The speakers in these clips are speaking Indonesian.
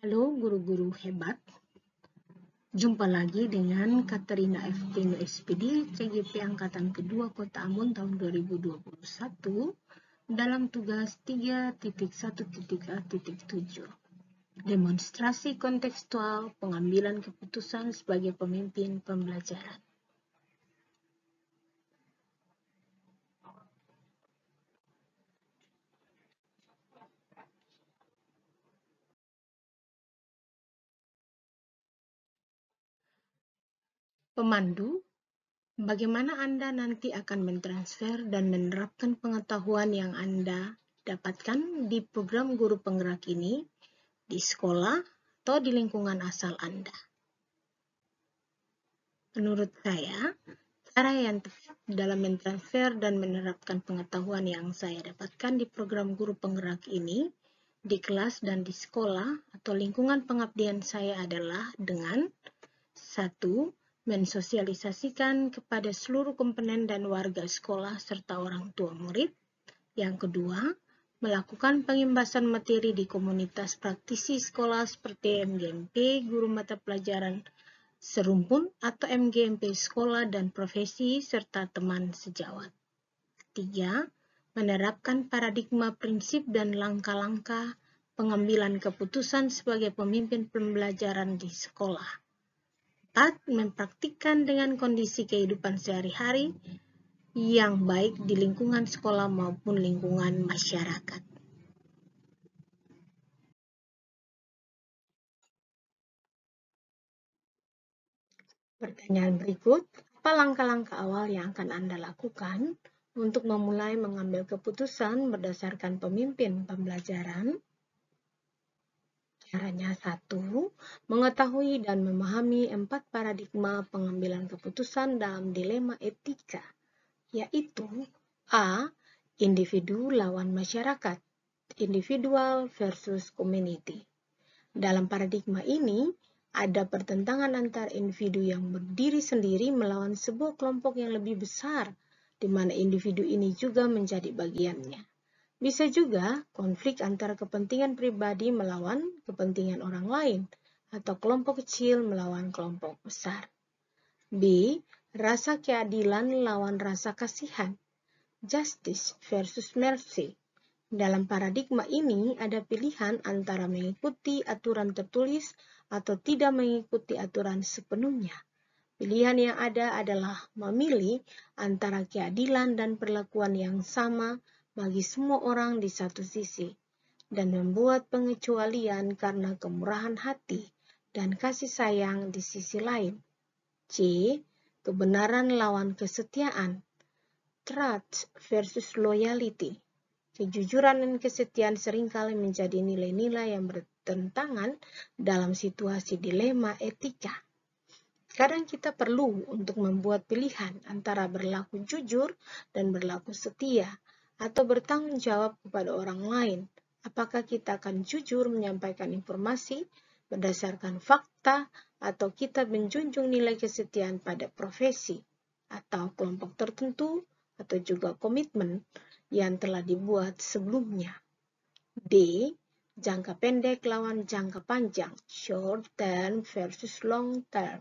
Halo guru-guru hebat, jumpa lagi dengan Katerina F. Tino SPD CGP Angkatan Kedua Kota Ambon tahun 2021 dalam tugas 3.1.A.7 demonstrasi kontekstual pengambilan keputusan sebagai pemimpin pembelajaran. Pemandu, bagaimana Anda nanti akan mentransfer dan menerapkan pengetahuan yang Anda dapatkan di program guru penggerak ini di sekolah atau di lingkungan asal Anda? Menurut saya, cara yang tepat dalam mentransfer dan menerapkan pengetahuan yang saya dapatkan di program guru penggerak ini di kelas dan di sekolah atau lingkungan pengabdian saya adalah dengan 1. Mensosialisasikan kepada seluruh komponen dan warga sekolah serta orang tua murid. Yang kedua, melakukan pengimbasan materi di komunitas praktisi sekolah seperti MGMP, guru mata pelajaran serumpun atau MGMP sekolah dan profesi serta teman sejawat. 3. Menerapkan paradigma prinsip dan langkah-langkah pengambilan keputusan sebagai pemimpin pembelajaran di sekolah. 4. Mempraktikkan dengan kondisi kehidupan sehari-hari yang baik di lingkungan sekolah maupun lingkungan masyarakat. Pertanyaan berikut, apa langkah-langkah awal yang akan Anda lakukan untuk memulai mengambil keputusan berdasarkan pemimpin pembelajaran? Caranya 1. Mengetahui dan memahami 4 paradigma pengambilan keputusan dalam dilema etika, yaitu A. Individu lawan masyarakat, individual versus community. Dalam paradigma ini, ada pertentangan antar individu yang berdiri sendiri melawan sebuah kelompok yang lebih besar, di mana individu ini juga menjadi bagiannya. Bisa juga konflik antara kepentingan pribadi melawan kepentingan orang lain, atau kelompok kecil melawan kelompok besar. B. Rasa keadilan lawan rasa kasihan, justice versus mercy. Dalam paradigma ini ada pilihan antara mengikuti aturan tertulis atau tidak mengikuti aturan sepenuhnya. Pilihan yang ada adalah memilih antara keadilan dan perlakuan yang sama bagi semua orang di satu sisi, dan membuat pengecualian karena kemurahan hati dan kasih sayang di sisi lain. C. Kebenaran lawan kesetiaan, truth versus loyalty. Kejujuran dan kesetiaan seringkali menjadi nilai-nilai yang bertentangan dalam situasi dilema etika. Kadang kita perlu untuk membuat pilihan antara berlaku jujur dan berlaku setia, atau bertanggung jawab kepada orang lain. Apakah kita akan jujur menyampaikan informasi berdasarkan fakta, atau kita menjunjung nilai kesetiaan pada profesi, atau kelompok tertentu, atau juga komitmen yang telah dibuat sebelumnya. D. Jangka pendek lawan jangka panjang, short term versus long term.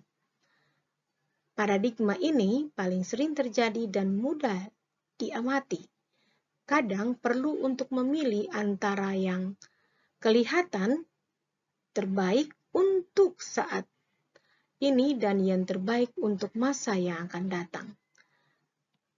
Paradigma ini paling sering terjadi dan mudah diamati. Kadang perlu untuk memilih antara yang kelihatan terbaik untuk saat ini dan yang terbaik untuk masa yang akan datang.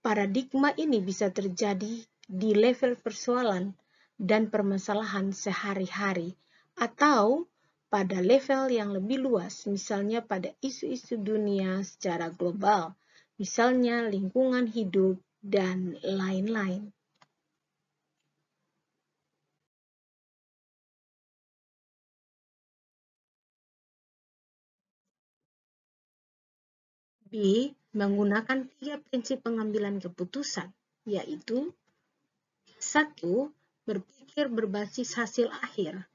Paradigma ini bisa terjadi di level persoalan dan permasalahan sehari-hari atau pada level yang lebih luas, misalnya pada isu-isu dunia secara global, misalnya lingkungan hidup dan lain-lain. B. Menggunakan 3 prinsip pengambilan keputusan, yaitu 1. Berpikir berbasis hasil akhir,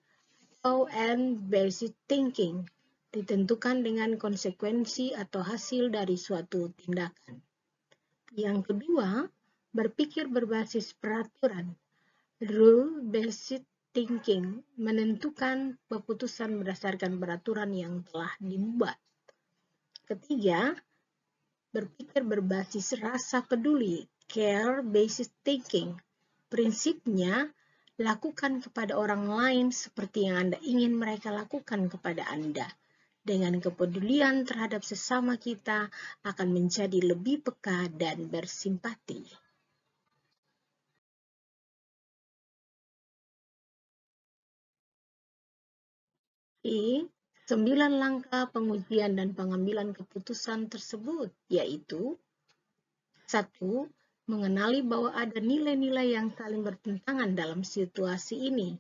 atau end-based thinking, ditentukan dengan konsekuensi atau hasil dari suatu tindakan. Yang kedua, berpikir berbasis peraturan, rule-based thinking, menentukan keputusan berdasarkan peraturan yang telah dibuat. Ketiga, berpikir berbasis rasa peduli, care-based thinking. Prinsipnya, lakukan kepada orang lain seperti yang Anda ingin mereka lakukan kepada Anda. Dengan kepedulian terhadap sesama kita akan menjadi lebih peka dan bersimpati. E. 9 langkah pengujian dan pengambilan keputusan tersebut, yaitu 1. Mengenali bahwa ada nilai-nilai yang saling bertentangan dalam situasi ini.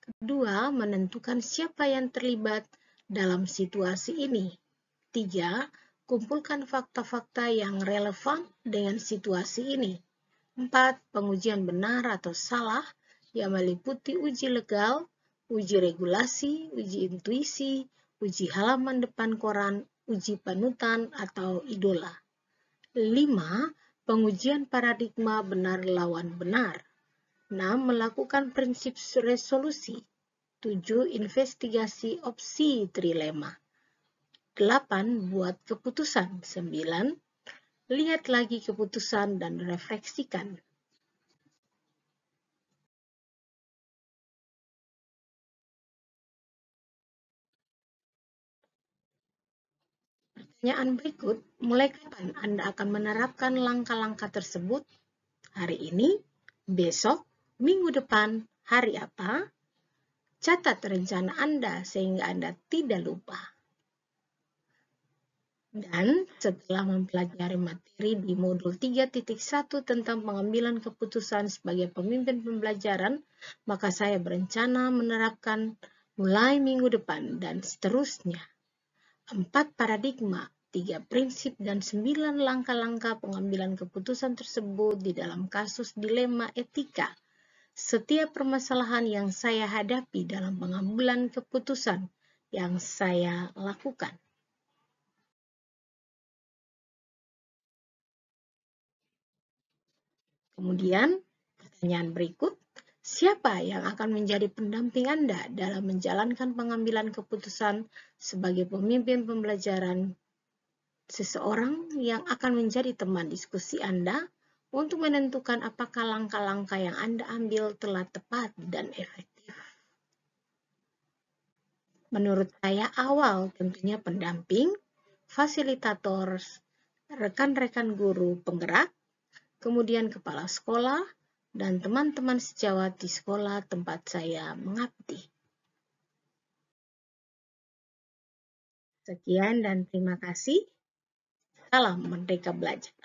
Kedua, menentukan siapa yang terlibat dalam situasi ini. 3. Kumpulkan fakta-fakta yang relevan dengan situasi ini. 4. Pengujian benar atau salah yang meliputi uji legal, uji regulasi, uji intuisi, uji halaman depan koran, uji panutan atau idola. 5. Pengujian paradigma benar lawan benar. 6. Melakukan prinsip resolusi. 7. Investigasi opsi trilema. 8. Buat keputusan. 9. Lihat lagi keputusan dan refleksikan. Pertanyaan berikut, mulai kapan Anda akan menerapkan langkah-langkah tersebut? Hari ini, besok, minggu depan, hari apa? Catat rencana Anda sehingga Anda tidak lupa. Dan setelah mempelajari materi di modul 3.1 tentang pengambilan keputusan sebagai pemimpin pembelajaran, maka saya berencana menerapkan mulai minggu depan dan seterusnya. 4 paradigma, 3 prinsip, dan 9 langkah-langkah pengambilan keputusan tersebut di dalam kasus dilema etika. Setiap permasalahan yang saya hadapi dalam pengambilan keputusan yang saya lakukan. Kemudian, pertanyaan berikut, siapa yang akan menjadi pendamping Anda dalam menjalankan pengambilan keputusan sebagai pemimpin pembelajaran? Seseorang yang akan menjadi teman diskusi Anda untuk menentukan apakah langkah-langkah yang Anda ambil telah tepat dan efektif. Menurut saya awal tentunya pendamping, fasilitator, rekan-rekan guru penggerak, kemudian kepala sekolah, dan teman-teman sejawat di sekolah tempat saya mengabdi. Sekian dan terima kasih. Salam Merdeka Belajar.